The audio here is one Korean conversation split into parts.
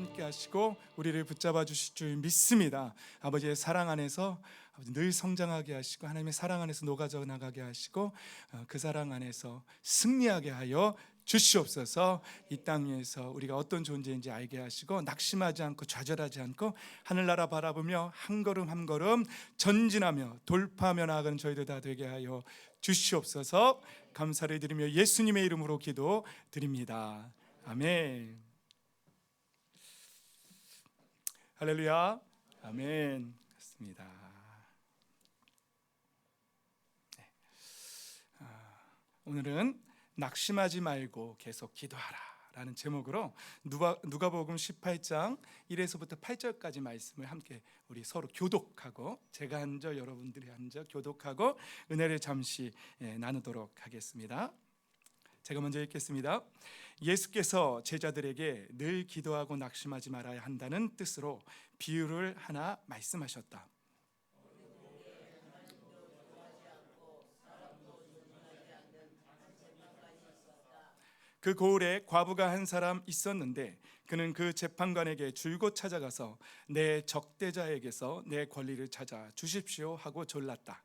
함께 하시고 우리를 붙잡아 주실 줄 믿습니다. 아버지의 사랑 안에서 아버지 늘 성장하게 하시고 하나님의 사랑 안에서 녹아져 나가게 하시고 그 사랑 안에서 승리하게 하여 주시옵소서. 이 땅 위에서 우리가 어떤 존재인지 알게 하시고 낙심하지 않고 좌절하지 않고 하늘나라 바라보며 한 걸음 한 걸음 전진하며 돌파하며 나아가는 저희들 다 되게 하여 주시옵소서. 감사를 드리며 예수님의 이름으로 기도드립니다. 아멘. 할렐루야. 아멘. 그렇습니다. 오늘은 낙심하지 말고 계속 기도하라 라는 제목으로 누가복음 18장 1에서부터 8절까지 말씀을 함께 우리 서로 교독하고, 제가 한 절 여러분들이 한 절 교독하고 은혜를 잠시 나누도록 하겠습니다. 제가 먼저 읽겠습니다. 예수께서 제자들에게 늘 기도하고 낙심하지 말아야 한다는 뜻으로 비유를 하나 말씀하셨다. 그 고을에 과부가 한 사람 있었는데 그는 그 재판관에게 줄곧 찾아가서 내 적대자에게서 내 권리를 찾아 주십시오 하고 졸랐다.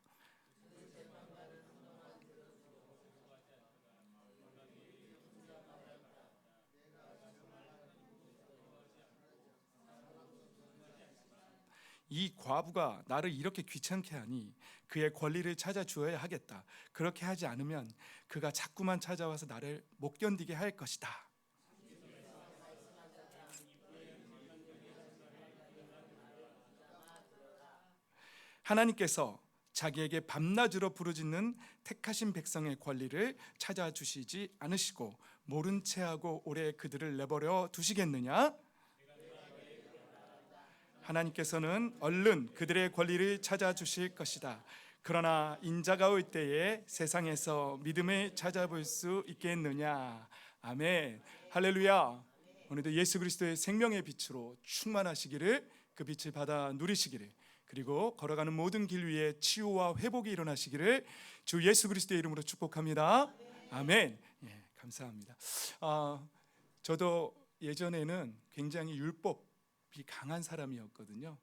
이 과부가 나를 이렇게 귀찮게 하니 그의 권리를 찾아 주어야 하겠다. 그렇게 하지 않으면 그가 자꾸만 찾아와서 나를 못 견디게 할 것이다. 하나님께서 자기에게 밤낮으로 부르짖는 택하신 백성의 권리를 찾아주시지 않으시고 모른 체하고 오래 그들을 내버려 두시겠느냐? 하나님께서는 얼른 그들의 권리를 찾아주실 것이다. 그러나 인자가 올 때에 세상에서 믿음을 찾아볼 수 있겠느냐? 아멘. 할렐루야. 오늘도 예수 그리스도의 생명의 빛으로 충만하시기를, 그 빛을 받아 누리시기를, 그리고 걸어가는 모든 길 위에 치유와 회복이 일어나시기를 주 예수 그리스도의 이름으로 축복합니다. 아멘. 예, 감사합니다. 저도 예전에는 굉장히 율법이 강한 사람이었거든요.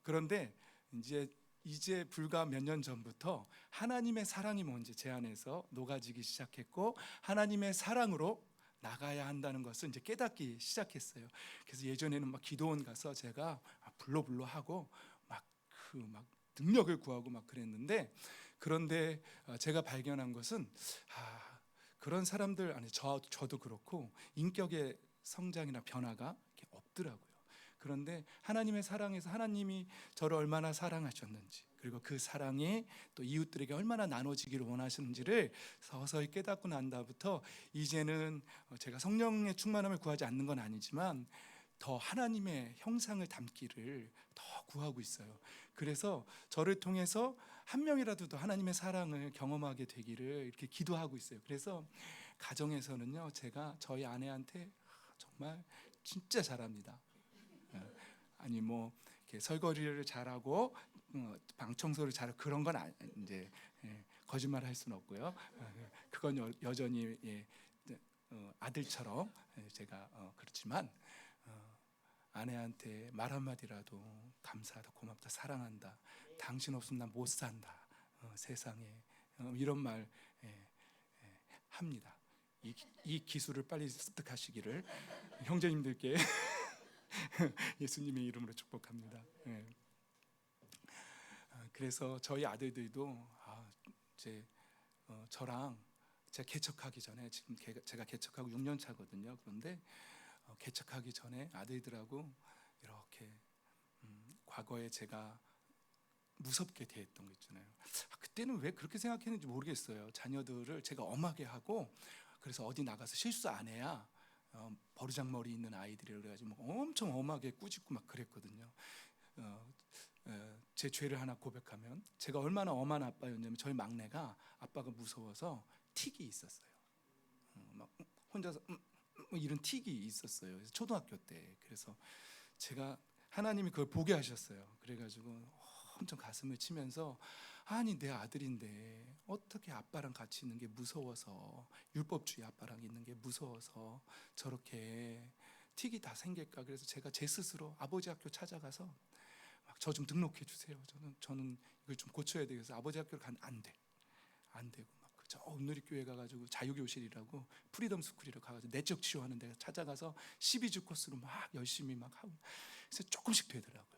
그런데 이제 불과 몇 년 전부터 하나님의 사랑이 뭔지 제 안에서 녹아지기 시작했고, 하나님의 사랑으로 나가야 한다는 것을 이제 깨닫기 시작했어요. 그래서 예전에는 막 기도원 가서 제가 불러불러 하고 막 능력을 구하고 막 그랬는데, 그런데 제가 발견한 것은 그런 사람들 안에 저도 그렇고 인격의 성장이나 변화가 이렇게 없더라고요. 그런데 하나님의 사랑에서 하나님이 저를 얼마나 사랑하셨는지, 그리고 그 사랑이 또 이웃들에게 얼마나 나눠지기를 원하시는지를 서서히 깨닫고 난 다음부터 이제는 제가 성령의 충만함을 구하지 않는 건 아니지만 더 하나님의 형상을 담기를 더 구하고 있어요. 그래서 저를 통해서 한 명이라도 더 하나님의 사랑을 경험하게 되기를 이렇게 기도하고 있어요. 그래서 가정에서는요, 제가 저희 아내한테 정말 진짜 잘합니다. 아니 뭐 이렇게 설거지를 잘하고 방 청소를 잘하고 그런 건 이제 거짓말할 수는 없고요. 그건 여전히 아들처럼 제가 그렇지만 아내한테 말 한마디라도 감사하다, 고맙다, 사랑한다, 당신 없으면 난 못 산다, 세상에 이런 말 합니다. 이 기술을 빨리 습득하시기를 형제님들께 예수님의 이름으로 축복합니다. 그래서 저희 아들들도 이제 저랑 제가 개척하기 전에, 지금 제가 개척하고 6년 차거든요. 그런데 개척하기 전에 아들들하고 이렇게 과거에 제가 무섭게 대했던 거 있잖아요. 그때는 왜 그렇게 생각했는지 모르겠어요. 자녀들을 제가 엄하게 하고, 그래서 어디 나가서 실수 안 해야 버르장머리 있는 아이들이라 그래가지고 엄청 엄하게 꾸짖고 막 그랬거든요. 제 죄를 하나 고백하면, 제가 얼마나 엄한 아빠였냐면 저희 막내가 아빠가 무서워서 틱이 있었어요. 막 혼자서 뭐 이런 틱이 있었어요. 그래서 초등학교 때. 그래서 제가 하나님이 그걸 보게 하셨어요. 그래가지고 엄청 가슴을 치면서, 아니 내 아들인데 어떻게 아빠랑 같이 있는 게 무서워서, 율법주의 아빠랑 있는 게 무서워서 저렇게 틱이 다 생길까. 그래서 제가 제 스스로 아버지 학교 찾아가서 저 좀 등록해 주세요. 저는 이걸 좀 고쳐야 돼서 아버지 학교를 가면 안 되고 막 저 온누리교회 가가지고 자유교실이라고 프리덤 스쿨이라고 가가지고 내적 치유하는 데 찾아가서 12주 코스로 막 열심히 막 하고, 그래서 조금씩 되더라고요.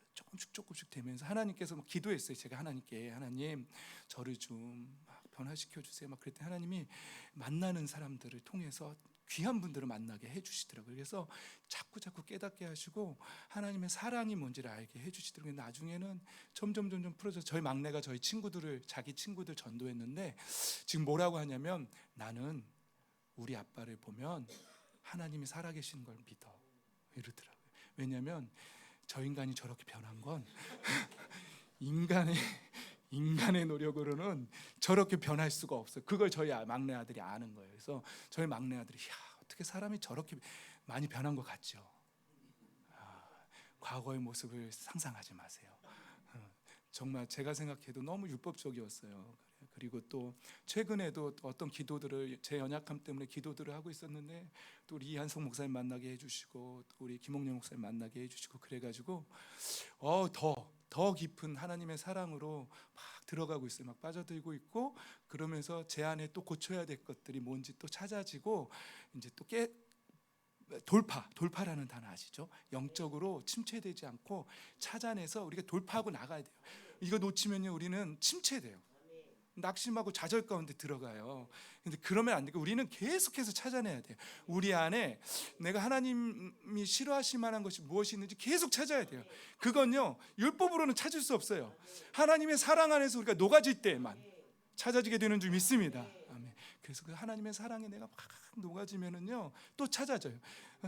조금씩 되면서 하나님께서 막 기도했어요. 제가 하나님께, 하나님 저를 좀 막 변화시켜 주세요. 막 그랬더니 하나님이 만나는 사람들을 통해서 귀한 분들을 만나게 해주시더라고요. 그래서 자꾸 깨닫게 하시고 하나님의 사랑이 뭔지를 알게 해주시더라고요. 나중에는 점점 풀어져. 저희 막내가 저희 친구들을, 자기 친구들 전도했는데 지금 뭐라고 하냐면, 나는 우리 아빠를 보면 하나님이 살아계시는 걸 믿어, 이러더라고요. 왜냐하면 저 인간이 저렇게 변한 건 인간의 노력으로는 저렇게 변할 수가 없어요. 그걸 저희 막내 아들이 아는 거예요. 그래서 저희 막내 아들이, 야, 어떻게 사람이 저렇게 많이 변한 것 같죠? 과거의 모습을 상상하지 마세요. 정말 제가 생각해도 너무 율법적이었어요. 그리고 또 최근에도 어떤 기도들을, 제 연약함 때문에 기도들을 하고 있었는데 또 우리 이한석 목사님 만나게 해주시고 또 우리 김홍렬 목사님 만나게 해주시고, 그래가지고 더 깊은 하나님의 사랑으로 막 들어가고 있어요. 막 빠져들고 있고, 그러면서 제 안에 또 고쳐야 될 것들이 뭔지 또 찾아지고, 이제 또 돌파라는 단어 아시죠? 영적으로 침체되지 않고 찾아내서 우리가 돌파하고 나가야 돼요. 이거 놓치면요, 우리는 침체돼요. 낙심하고 좌절 가운데 들어가요. 근데 그러면 안 되고 우리는 계속해서 찾아내야 돼요. 우리 안에 내가 하나님이 싫어하실 만한 것이 무엇이 있는지 계속 찾아야 돼요. 그건요, 율법으로는 찾을 수 없어요. 하나님의 사랑 안에서 우리가 녹아질 때만 찾아지게 되는 줄 믿습니다. 아멘. 그래서 그 하나님의 사랑에 내가 막 녹아지면은요, 또 찾아져요.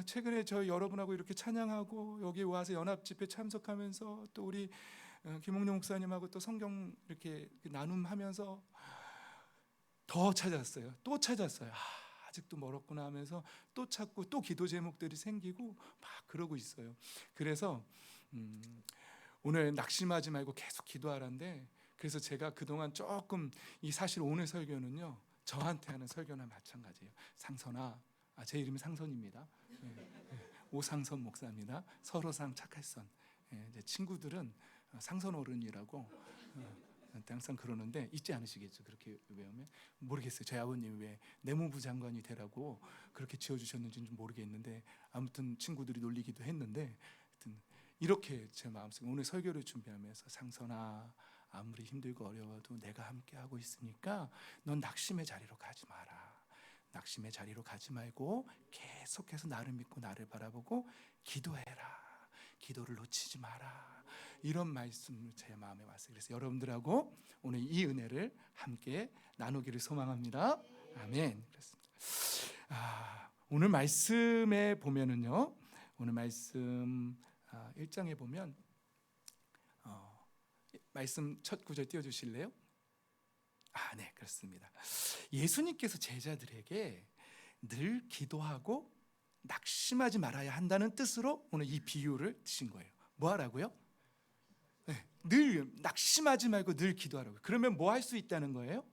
최근에 저희 여러분하고 이렇게 찬양하고 여기 와서 연합 집회 참석하면서 또 우리 김홍룡 목사님하고 또 성경 이렇게 나눔하면서 더 찾았어요. 또 찾았어요. 아직도 멀었구나 하면서 또 찾고 또 기도 제목들이 생기고 막 그러고 있어요. 그래서 오늘 낙심하지 말고 계속 기도하라는데, 그래서 제가 그동안 조금 사실 오늘 설교는요, 저한테 하는 설교나 마찬가지예요. 상선아, 제 이름이 상선입니다. 오상선 목사입니다. 서로상 착할선. 제 친구들은 상선 어른이라고 항상 그러는데 잊지 않으시겠죠? 그렇게 외우면. 모르겠어요. 저희 아버님 왜 내무부 장관이 되라고 그렇게 지어주셨는지는 좀 모르겠는데, 아무튼 친구들이 놀리기도 했는데, 하여튼 이렇게 제 마음속에 오늘 설교를 준비하면서, 상선아, 아무리 힘들고 어려워도 내가 함께 하고 있으니까 넌 낙심의 자리로 가지 마라. 낙심의 자리로 가지 말고 계속해서 나를 믿고 나를 바라보고 기도해라. 기도를 놓치지 마라. 이런 말씀 제 마음에 왔어요. 그래서 여러분들하고 오늘 이 은혜를 함께 나누기를 소망합니다. 아멘. 그렇습니다. 오늘 말씀에 보면은요, 오늘 말씀 1장에 보면 말씀 첫 구절 띄워주실래요? 네, 그렇습니다. 예수님께서 제자들에게 늘 기도하고 낙심하지 말아야 한다는 뜻으로 오늘 이 비유를 드신 거예요. 뭐 하라고요? 늘 낙심하지 말고 늘 기도하라고요. 그러면 뭐 할 수 있다는 거예요?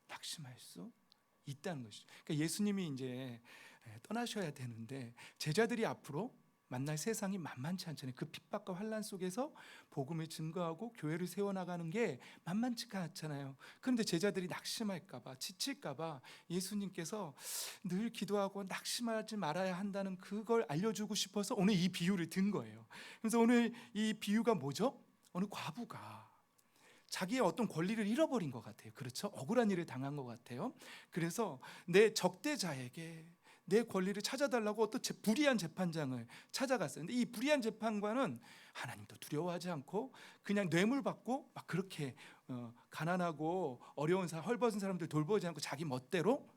낙심할 수 있다는 것이죠. 그러니까 예수님이 이제 떠나셔야 되는데 제자들이 앞으로 만날 세상이 만만치 않잖아요. 그 핍박과 환난 속에서 복음을 증거하고 교회를 세워나가는 게 만만치가 않잖아요. 그런데 제자들이 낙심할까 봐, 지칠까 봐 예수님께서 늘 기도하고 낙심하지 말아야 한다는 그걸 알려주고 싶어서 오늘 이 비유를 든 거예요. 그래서 오늘 이 비유가 뭐죠? 어느 과부가 자기의 어떤 권리를 잃어버린 것 같아요. 그렇죠? 억울한 일을 당한 것 같아요. 그래서 내 적대자에게 내 권리를 찾아달라고 어떤 불의한 재판장을 찾아갔어요. 근데 이 불의한 재판관은 하나님도 두려워하지 않고 그냥 뇌물 받고 막 그렇게 가난하고 어려운 사람, 헐벗은 사람들 돌보지 않고 자기 멋대로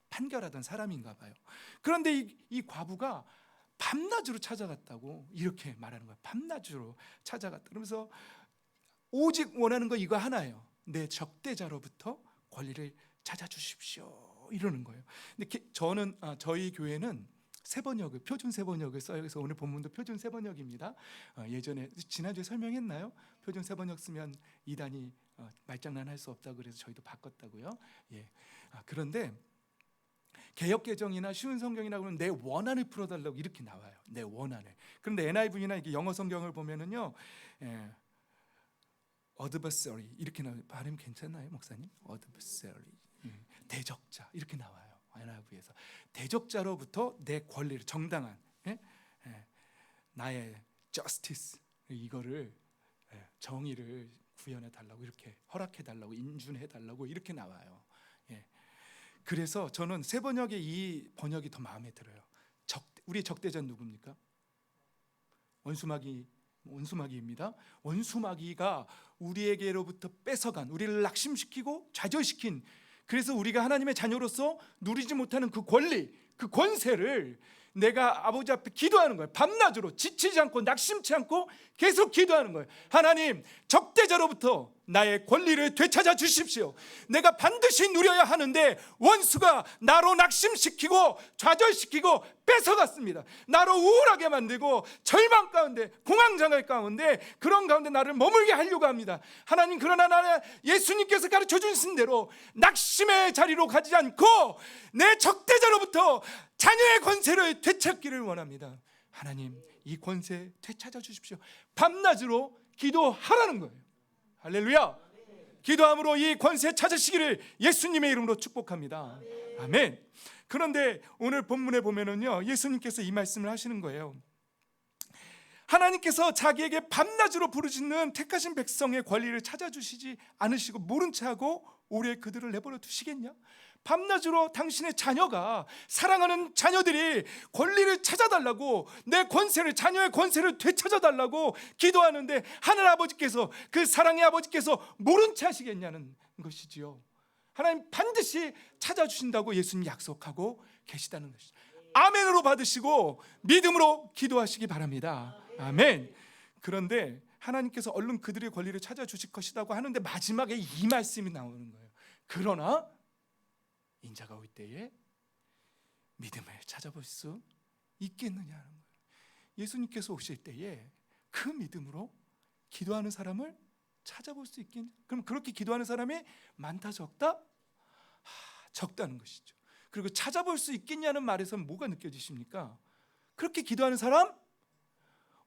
판결하던 사람인가 봐요. 그런데 이 과부가 밤낮으로 찾아갔다고 이렇게 말하는 거예요. 밤낮으로 찾아갔다. 그러면서 오직 원하는 거 이거 하나예요. 내 적대자로부터 권리를 찾아주십시오. 이러는 거예요. 근데 저는 저희 교회는 세번역을, 표준 세번역을 써요. 그래서 오늘 본문도 표준 세번역입니다. 예전에 지난주에 설명했나요? 표준 세번역 쓰면 이단이 말장난 할 수 없다고 그래서 저희도 바꿨다고요. 예. 그런데 개역개정이나 쉬운 성경이나 그러면 내 원한을 풀어달라고 이렇게 나와요. 내 원한을. 그런데 NIV나 이게 영어 성경을 보면은요, adversary 이렇게 나와요. 발음 괜찮나요, 목사님? adversary, 대적자 이렇게 나와요. NIV에서 대적자로부터 내 권리를 정당한 나의 justice 이거를 정의를 구현해 달라고 이렇게 허락해 달라고 인준해 달라고 이렇게 나와요. 그래서 저는 새 번역의 이 번역이 더 마음에 들어요. 우리 적대자는 누굽니까? 원수마귀입니다. 원수마귀가 우리에게로부터 뺏어간, 우리를 낙심시키고 좌절시킨, 그래서 우리가 하나님의 자녀로서 누리지 못하는 그 권리, 그 권세를 내가 아버지 앞에 기도하는 거예요. 밤낮으로 지치지 않고 낙심치 않고 계속 기도하는 거예요. 하나님, 적대자로부터 나의 권리를 되찾아 주십시오. 내가 반드시 누려야 하는데 원수가 나로 낙심시키고 좌절시키고 뺏어갔습니다. 나로 우울하게 만들고 절망 가운데, 공황장애 가운데, 그런 가운데 나를 머물게 하려고 합니다. 하나님, 그러나 나는 예수님께서 가르쳐 주신 대로 낙심의 자리로 가지 않고 내 적대자로부터 자녀의 권세를 되찾기를 원합니다. 하나님, 이 권세 되찾아 주십시오. 밤낮으로 기도하라는 거예요. 할렐루야. 기도함으로 이 권세 찾으시기를 예수님의 이름으로 축복합니다. 아멘. 그런데 오늘 본문에 보면은요, 예수님께서 이 말씀을 하시는 거예요. 하나님께서 자기에게 밤낮으로 부르짖는 택하신 백성의 권리를 찾아주시지 않으시고 모른 채 하고 오래 그들을 내버려 두시겠냐? 밤낮으로 당신의 자녀가, 사랑하는 자녀들이 권리를 찾아달라고, 내 권세를, 자녀의 권세를 되찾아달라고 기도하는데 하늘 아버지께서, 그 사랑의 아버지께서 모른 채 하시겠냐는 것이지요. 하나님 반드시 찾아주신다고 예수님 약속하고 계시다는 것이죠. 아멘으로 받으시고 믿음으로 기도하시기 바랍니다. 아멘. 그런데 하나님께서 얼른 그들의 권리를 찾아주실 것이라고 하는데 마지막에 이 말씀이 나오는 거예요. 그러나 인자가 올 때에 믿음을 찾아볼 수 있겠느냐는 거예요. 예수님께서 오실 때에 그 믿음으로 기도하는 사람을 찾아볼 수 있겠냐? 그럼 그렇게 기도하는 사람이 많다 적다? 적다는 것이죠. 그리고 찾아볼 수 있겠냐는 말에서는 뭐가 느껴지십니까? 그렇게 기도하는 사람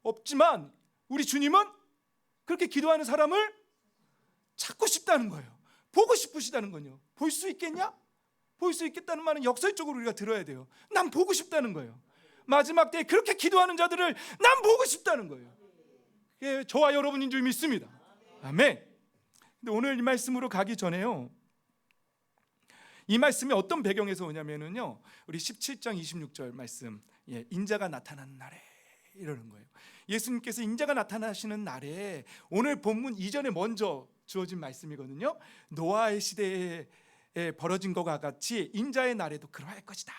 없지만 우리 주님은 그렇게 기도하는 사람을 찾고 싶다는 거예요. 보고 싶으시다는 거요. 볼 수 있겠냐? 볼 수 있겠다는 말은 역설적으로 우리가 들어야 돼요. 난 보고 싶다는 거예요. 마지막 때에 그렇게 기도하는 자들을 난 보고 싶다는 거예요. 그게 저와 여러분인 줄 믿습니다. 아멘. 근데 오늘 이 말씀으로 가기 전에요, 이 말씀이 어떤 배경에서 오냐면은요, 우리 17장 26절 말씀, 인자가 나타나는 날에 이러는 거예요. 예수님께서 인자가 나타나시는 날에, 오늘 본문 이전에 먼저 주어진 말씀이거든요. 노아의 시대에 벌어진 것과 같이 인자의 날에도 그러할 것이다.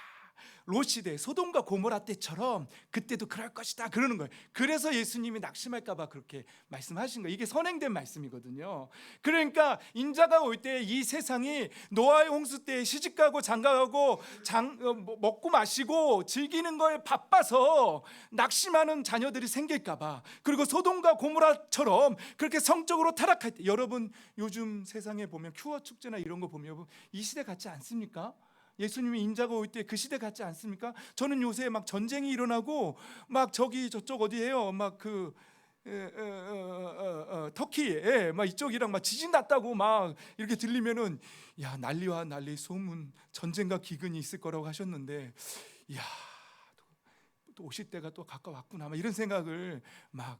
롯 시대, 소돔과 고모라 때처럼 그때도 그럴 것이다 그러는 거예요. 그래서 예수님이 낙심할까 봐 그렇게 말씀하신 거예요. 이게 선행된 말씀이거든요. 그러니까 인자가 올 때 이 세상이 노아의 홍수 때 시집가고 장가가고 먹고 마시고 즐기는 거에 바빠서 낙심하는 자녀들이 생길까 봐, 그리고 소돔과 고모라처럼 그렇게 성적으로 타락할 때, 여러분 요즘 세상에 보면 큐어 축제나 이런 거 보면 이 시대 같지 않습니까? 예수님이 인자가 올 때 그 시대 같지 않습니까? 저는 요새 막 전쟁이 일어나고 막 저기 저쪽 어디예요? 막 그 터키에 막 이쪽이랑 막 지진 났다고 막 이렇게 들리면은, 야, 난리와 난리, 소문, 전쟁과 기근이 있을 거라고 하셨는데, 야, 또 오실 때가 또 가까웠구나, 막 이런 생각을 막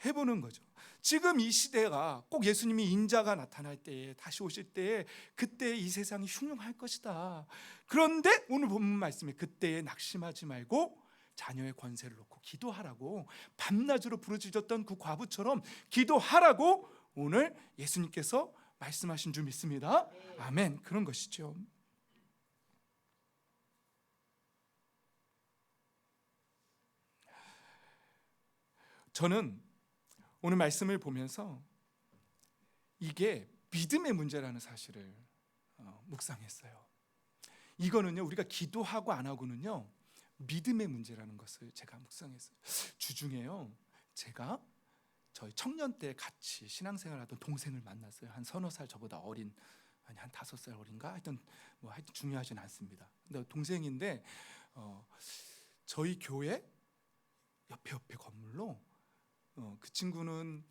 해보는 거죠. 지금 이 시대가 꼭 예수님이 인자가 나타날 때에, 다시 오실 때에, 그때 이 세상이 흉흉할 것이다. 그런데 오늘 본문 말씀에 그때에 낙심하지 말고 자녀의 권세를 놓고 기도하라고, 밤낮으로 부르짖었던 그 과부처럼 기도하라고 오늘 예수님께서 말씀하신 줄 믿습니다. 아멘. 그런 것이죠. 저는 오늘 말씀을 보면서 이게 믿음의 문제라는 사실을 묵상했어요. 이거는요, 우리가 기도하고 안 하고는요, 믿음의 문제라는 것을 제가 묵상했어요. 주중에요, 제가 저희 청년 때 같이 신앙생활하던 동생을 만났어요. 한 서너 살 저보다 어린 아니 한 5살 어린가? 하여튼 중요하진 않습니다. 근데 동생인데 저희 교회 옆에 건물로 그 친구는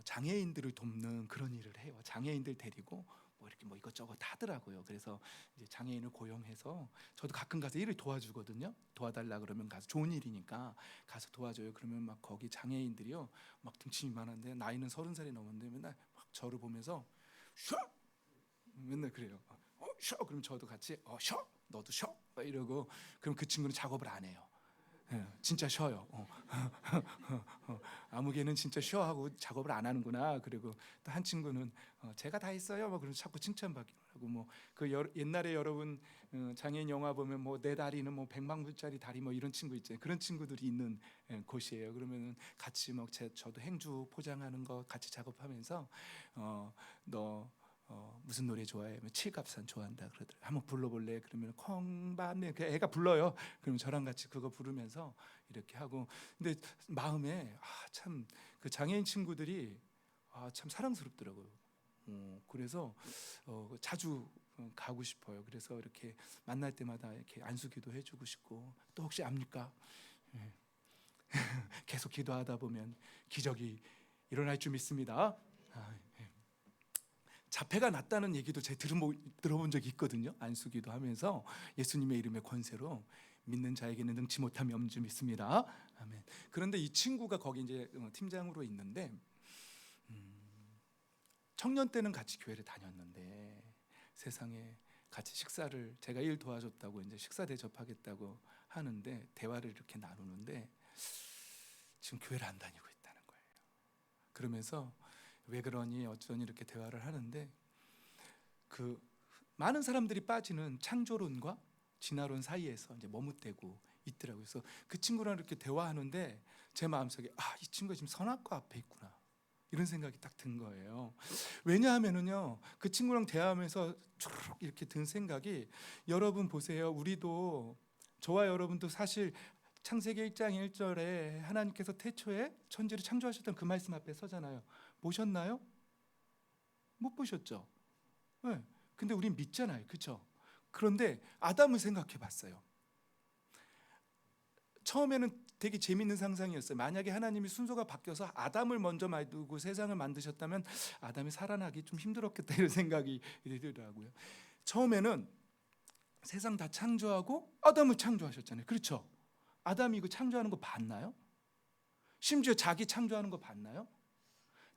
장애인들을 돕는 그런 일을 해요. 장애인들 데리고 이렇게 이것저것 하더라고요. 그래서 이제 장애인을 고용해서 저도 가끔 가서 일을 도와주거든요. 도와달라 그러면 가서, 좋은 일이니까 가서 도와줘요. 그러면 막 거기 장애인들이요, 막 등치 이만한데 나이는 30살이 넘었는데 맨날 막 저를 보면서 쉬어, 맨날 그래요. 쉬어. 그럼 저도 같이 쉬어, 너도 쉬어 이러고, 그럼 그 친구는 작업을 안 해요. 진짜 쉬어요. 아무개는 진짜 쉬어 하고 작업을 안 하는구나. 그리고 또 한 친구는 제가 다 했어요. 그러면 자꾸 칭찬받기로 하고, 옛날에 여러분 장애인 영화 보면 내 다리는 100만 불짜리 다리 이런 친구 있잖아요. 그런 친구들이 있는 곳이에요. 그러면 같이 저도 행주 포장하는 거 같이 작업하면서 너 무슨 노래 좋아해? 칠갑산 좋아한다 그러더라고요. 한번 불러볼래? 그러면 콩밤에 애가 불러요. 그럼 저랑 같이 그거 부르면서 이렇게 하고. 근데 마음에 참 그 장애인 친구들이 참 사랑스럽더라고요. 그래서 자주 가고 싶어요. 그래서 이렇게 만날 때마다 이렇게 안수기도 해주고 싶고, 또 혹시 압니까? 계속 기도하다 보면 기적이 일어날 줄 믿습니다. 자폐가 낫다는 얘기도 제가 들어본 적이 있거든요. 안수기도 하면서 예수님의 이름의 권세로 믿는 자에게는 능치 못함이 없는 줄 믿습니다. 아멘. 그런데 이 친구가 거기 이제 팀장으로 있는데, 청년 때는 같이 교회를 다녔는데 세상에 같이 식사를, 제가 일 도와줬다고 이제 식사 대접하겠다고 하는데 대화를 이렇게 나누는데 지금 교회를 안 다니고 있다는 거예요. 그러면서 왜 그러니 어쩌니 이렇게 대화를 하는데, 그 많은 사람들이 빠지는 창조론과 진화론 사이에서 이제 머뭇대고 있더라고요. 그래서 그 친구랑 이렇게 대화하는데 제 마음속에 이 친구가 지금 선악과 앞에 있구나, 이런 생각이 딱 든 거예요. 왜냐하면은요, 그 친구랑 대화하면서 쭉 이렇게 든 생각이, 여러분 보세요. 우리도, 저와 여러분도 사실 창세기 1장 1절에 하나님께서 태초에 천지를 창조하셨던 그 말씀 앞에 서잖아요. 보셨나요? 못 보셨죠? 네. 근데 우린 믿잖아요. 그렇죠? 그런데 아담을 생각해 봤어요. 처음에는 되게 재밌는 상상이었어요. 만약에 하나님이 순서가 바뀌어서 아담을 먼저 만들고 세상을 만드셨다면 아담이 살아나기 좀 힘들었겠다, 이런 생각이 들더라고요. 처음에는 세상 다 창조하고 아담을 창조하셨잖아요. 그렇죠? 아담이 이거 창조하는 거 봤나요? 심지어 자기 창조하는 거 봤나요?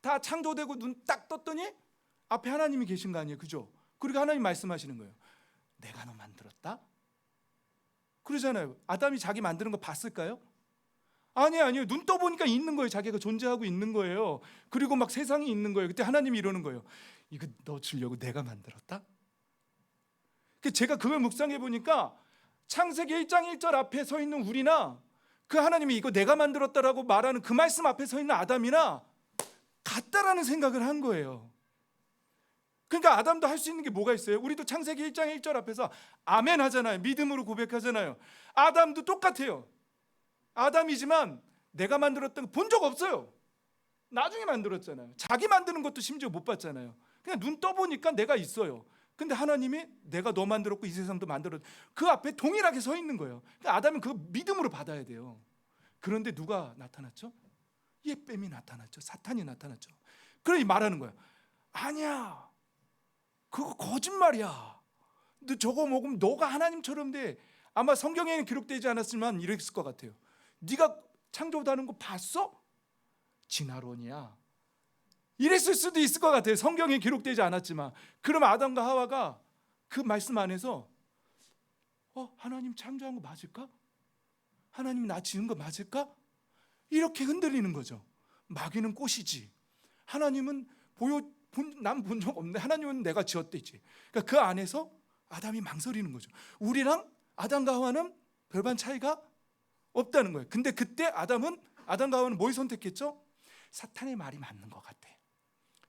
다 창조되고 눈 딱 떴더니 앞에 하나님이 계신 거 아니에요. 그죠? 그리고 하나님 말씀하시는 거예요. 내가 너 만들었다? 그러잖아요. 아담이 자기 만드는 거 봤을까요? 아니에요. 눈 떠보니까 있는 거예요. 자기가 존재하고 있는 거예요. 그리고 막 세상이 있는 거예요. 그때 하나님이 이러는 거예요. 이거 너 주려고 내가 만들었다? 제가 그걸 묵상해 보니까 창세기 1장 1절 앞에 서 있는 우리나 그 하나님이 이거 내가 만들었다라고 말하는 그 말씀 앞에 서 있는 아담이나 같다라는 생각을 한 거예요. 그러니까 아담도 할 수 있는 게 뭐가 있어요? 우리도 창세기 1장 1절 앞에서 아멘 하잖아요. 믿음으로 고백하잖아요. 아담도 똑같아요. 아담이지만 내가 만들었던 거 본 적 없어요. 나중에 만들었잖아요. 자기 만드는 것도 심지어 못 봤잖아요. 그냥 눈 떠보니까 내가 있어요. 근데 하나님이 내가 너 만들었고 이 세상도 만들었, 그 앞에 동일하게 서 있는 거예요. 그러니까 아담은 그거 믿음으로 받아야 돼요. 그런데 누가 나타났죠? 예뱀이 나타났죠. 사탄이 나타났죠. 그러니 말하는 거예요. 아니야, 그거 거짓말이야. 너 저거 먹으면 너가 하나님처럼 돼. 아마 성경에는 기록되지 않았지만 이랬을 것 같아요. 네가 창조하는 거 봤어? 진화론이야. 이랬을 수도 있을 것 같아요. 성경에 기록되지 않았지만. 그럼 아담과 하와가 그 말씀 안에서 하나님 창조한 거 맞을까? 하나님 나 지은 거 맞을까? 이렇게 흔들리는 거죠. 마귀는 꽃이지, 하나님은 난 본 적 없는데 하나님은 내가 지었대지. 그러니까 그 안에서 아담이 망설이는 거죠. 우리랑 아담과 하와는 별반 차이가 없다는 거예요. 근데 그때 아담과 하와는 뭘 선택했죠? 사탄의 말이 맞는 것 같아.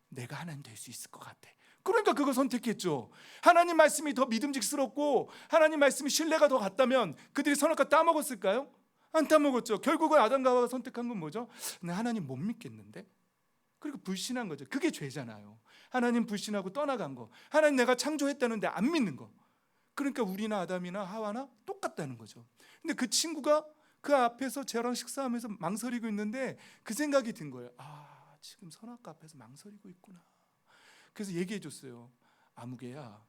내가 하나님 될 수 있을 것 같아. 그러니까 그거 선택했죠. 하나님 말씀이 더 믿음직스럽고 하나님 말씀이 신뢰가 더 갔다면 그들이 선악과 따먹었을까요? 안 따먹었죠. 결국은 아담과 하와가 선택한 건 뭐죠? 나 하나님 못 믿겠는데? 그리고 불신한 거죠. 그게 죄잖아요. 하나님 불신하고 떠나간 거, 하나님 내가 창조했다는데 안 믿는 거. 그러니까 우리나 아담이나 하와나 똑같다는 거죠. 근데 그 친구가 그 앞에서 저랑 식사하면서 망설이고 있는데 그 생각이 든 거예요. 아, 지금 선악과 앞에서 망설이고 있구나. 그래서 얘기해 줬어요. 아무개야,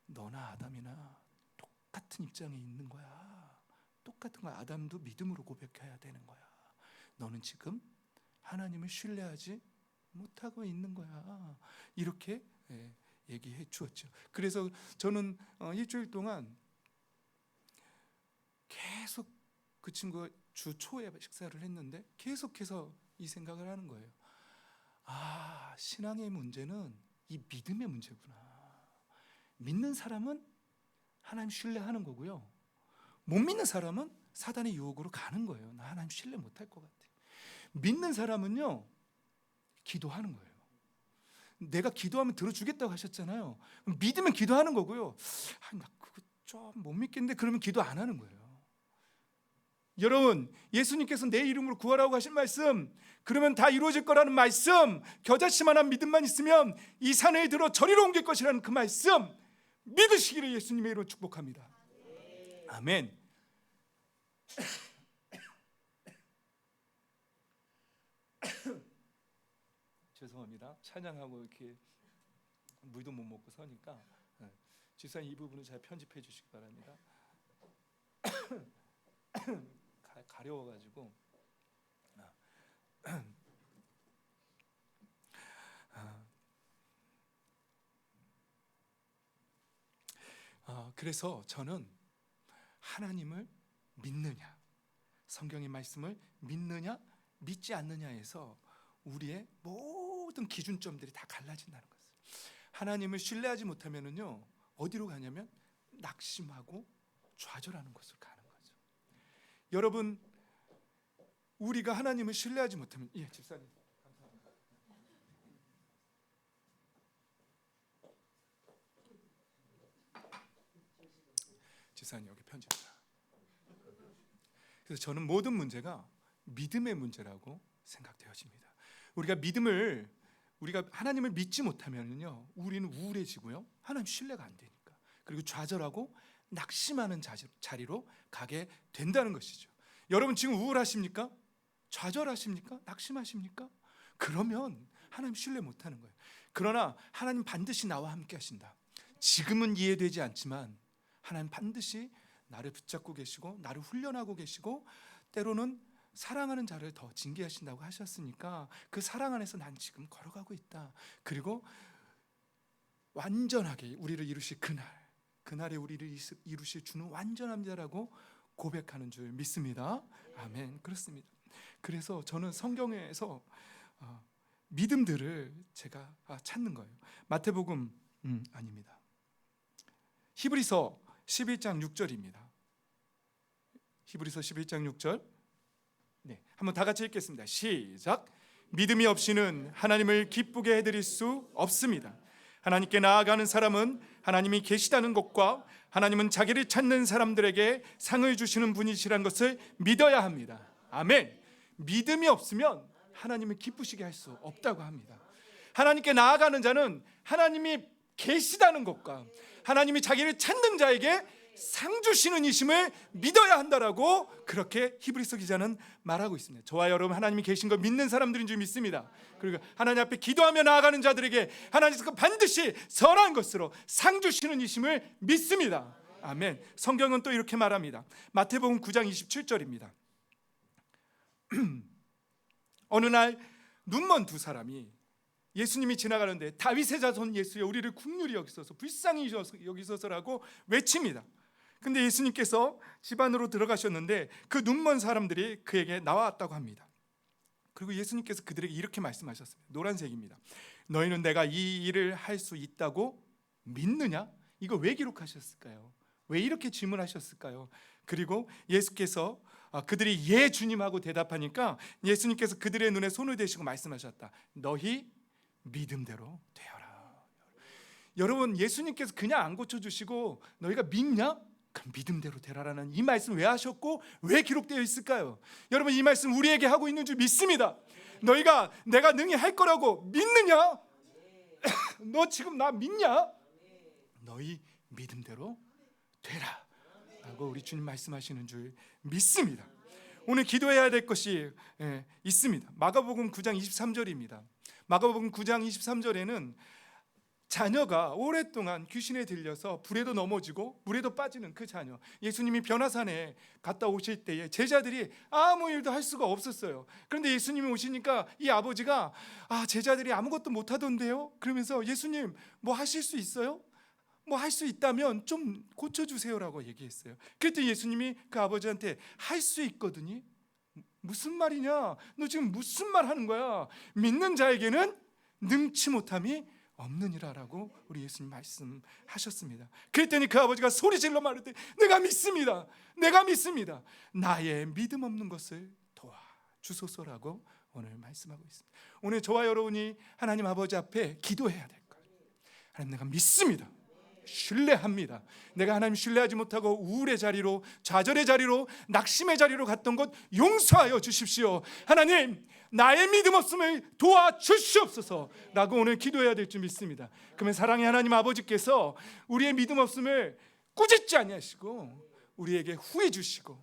너나 아담이나 똑같은 입장에 있는 거야. 똑같은 거야. 아담도 믿음으로 고백해야 되는 거야. 너는 지금 하나님을 신뢰하지 못하고 있는 거야. 이렇게 얘기해 주었죠. 그래서 저는 일주일 동안 계속 그 친구가 주 초에 식사를 했는데 계속해서 이 생각을 하는 거예요. 아, 신앙의 문제는 이 믿음의 문제구나. 믿는 사람은 하나님 신뢰하는 거고요, 못 믿는 사람은 사단의 유혹으로 가는 거예요. 나 하나님 신뢰 못할 것 같아. 믿는 사람은요, 기도하는 거예요. 내가 기도하면 들어주겠다고 하셨잖아요. 믿으면 기도하는 거고요. 아, 나 그거 좀 못 믿겠는데 그러면 기도 안 하는 거예요. 여러분, 예수님께서 내 이름으로 구하라고 하신 말씀, 그러면 다 이루어질 거라는 말씀, 겨자씨만한 믿음만 있으면 이 산에 들어 저리로 옮길 것이라는 그 말씀 믿으시기를 예수님의 이름으로 축복합니다. 아멘. 죄송합니다. 찬양하고 이렇게 물도 못 먹고 서니까 집사님 이 부분은 잘 편집해 주시기 바랍니다. 가려워가지고. 그래서 저는 하나님을 믿느냐, 성경의 말씀을 믿느냐 믿지 않느냐에서 우리의 모든 기준점들이 다 갈라진다는 것을. 하나님을 신뢰하지 못하면은요, 어디로 가냐면 낙심하고 좌절하는 곳으로 가는 거죠. 여러분, 우리가 하나님을 신뢰하지 못하면, 예, 집사님 감사합니다. 집사님 여기 편지입니다. 그래서 저는 모든 문제가 믿음의 문제라고 생각되어집니다. 우리가 하나님을 믿지 못하면요, 우리는 우울해지고요, 하나님 신뢰가 안 되니까, 그리고 좌절하고 낙심하는 자리로 가게 된다는 것이죠. 여러분 지금 우울하십니까? 좌절하십니까? 낙심하십니까? 그러면 하나님 신뢰 못하는 거예요. 그러나 하나님 반드시 나와 함께 하신다. 지금은 이해되지 않지만 하나님 반드시 나를 붙잡고 계시고 나를 훈련하고 계시고 때로는 사랑하는 자를 더 징계하신다고 하셨으니까 그 사랑 안에서 난 지금 걸어가고 있다. 그리고 완전하게 우리를 이루실 그날에 우리를 이루실 주는 완전한 자라고 고백하는 줄 믿습니다. 아멘. 그렇습니다. 그래서 저는 성경에서 믿음들을 제가 찾는 거예요. 마태복음 아닙니다. 히브리서 11장 6절입니다. 히브리서 11장 6절. 네, 한번 다 같이 읽겠습니다. 시작. 믿음이 없이는 하나님을 기쁘게 해드릴 수 없습니다. 하나님께 나아가는 사람은 하나님이 계시다는 것과 하나님은 자기를 찾는 사람들에게 상을 주시는 분이시라는 것을 믿어야 합니다. 아멘. 믿음이 없으면 하나님을 기쁘시게 할 수 없다고 합니다. 하나님께 나아가는 자는 하나님이 계시다는 것과 하나님이 자기를 찾는 자에게 상 주시는 이심을 믿어야 한다라고 그렇게 히브리서 기자는 말하고 있습니다. 저와 여러분 하나님이 계신 걸 믿는 사람들인 줄 믿습니다. 그리고 하나님 앞에 기도하며 나아가는 자들에게 하나님께서 반드시 선한 것으로 상 주시는 이심을 믿습니다. 아멘. 성경은 또 이렇게 말합니다. 마태복음 9장 27절입니다. 어느 날 눈먼 두 사람이 예수님이 지나가는데 다윗의 자손 예수여 우리를 긍휼히 여기소서 불쌍히 여기소서라고 외칩니다. 근데 예수님께서 집 안으로 들어가셨는데 그 눈먼 사람들이 그에게 나왔다고 합니다. 그리고 예수님께서 그들에게 이렇게 말씀하셨습니다. 노란색입니다. 너희는 내가 이 일을 할 수 있다고 믿느냐? 이거 왜 기록하셨을까요? 왜 이렇게 질문하셨을까요? 그리고 예수께서 그들이 예 주님하고 대답하니까 예수님께서 그들의 눈에 손을 대시고 말씀하셨다. 너희 믿음대로 되어라. 여러분 예수님께서 그냥 안 고쳐주시고 너희가 믿냐? 그럼 믿음대로 되라라는 이 말씀 왜 하셨고 왜 기록되어 있을까요? 여러분 이 말씀 우리에게 하고 있는 줄 믿습니다. 너희가 내가 능히 할 거라고 믿느냐? 너 지금 나 믿냐? 너희 믿음대로 되라 라고 우리 주님 말씀하시는 줄 믿습니다. 오늘 기도해야 될 것이 있습니다. 마가복음 9장 23절입니다. 마가복음 9장 23절에는 자녀가 오랫동안 귀신에 들려서 불에도 넘어지고 물에도 빠지는 그 자녀, 예수님이 변화산에 갔다 오실 때에 제자들이 아무 일도 할 수가 없었어요. 그런데 예수님이 오시니까 이 아버지가 제자들이 아무것도 못하던데요? 그러면서 예수님 뭐 하실 수 있어요? 뭐 할 수 있다면 좀 고쳐주세요라고 얘기했어요. 그랬더니 예수님이 그 아버지한테 할 수 있거든요. 무슨 말이냐? 너 지금 무슨 말 하는 거야? 믿는 자에게는 능치 못함이 없느니라라고 우리 예수님 말씀하셨습니다. 그랬더니 그 아버지가 소리질러 말했더니 내가 믿습니다. 내가 믿습니다. 나의 믿음 없는 것을 도와주소서라고 오늘 말씀하고 있습니다. 오늘 저와 여러분이 하나님 아버지 앞에 기도해야 될 거예요. 하나님, 내가 믿습니다. 신뢰합니다. 내가 하나님 신뢰하지 못하고 우울의 자리로, 좌절의 자리로, 낙심의 자리로 갔던 것 용서하여 주십시오. 하나님, 나의 믿음 없음을 도와주시옵소서 라고 오늘 기도해야 될 줄 믿습니다. 그러면 사랑의 하나님 아버지께서 우리의 믿음 없음을 꾸짖지 아니하시고 우리에게 후해 주시고,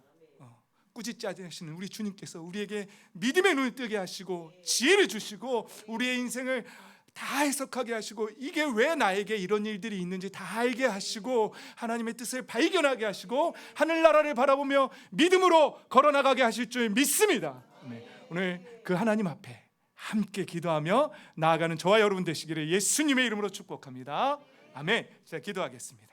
꾸짖지 아니하시는 우리 주님께서 우리에게 믿음의 눈을 뜨게 하시고 지혜를 주시고 우리의 인생을 다 해석하게 하시고 이게 왜 나에게 이런 일들이 있는지 다 알게 하시고 하나님의 뜻을 발견하게 하시고 하늘나라를 바라보며 믿음으로 걸어나가게 하실 줄 믿습니다. 오늘 그 하나님 앞에 함께 기도하며 나아가는 저와 여러분 되시기를 예수님의 이름으로 축복합니다. 아멘. 자, 기도하겠습니다.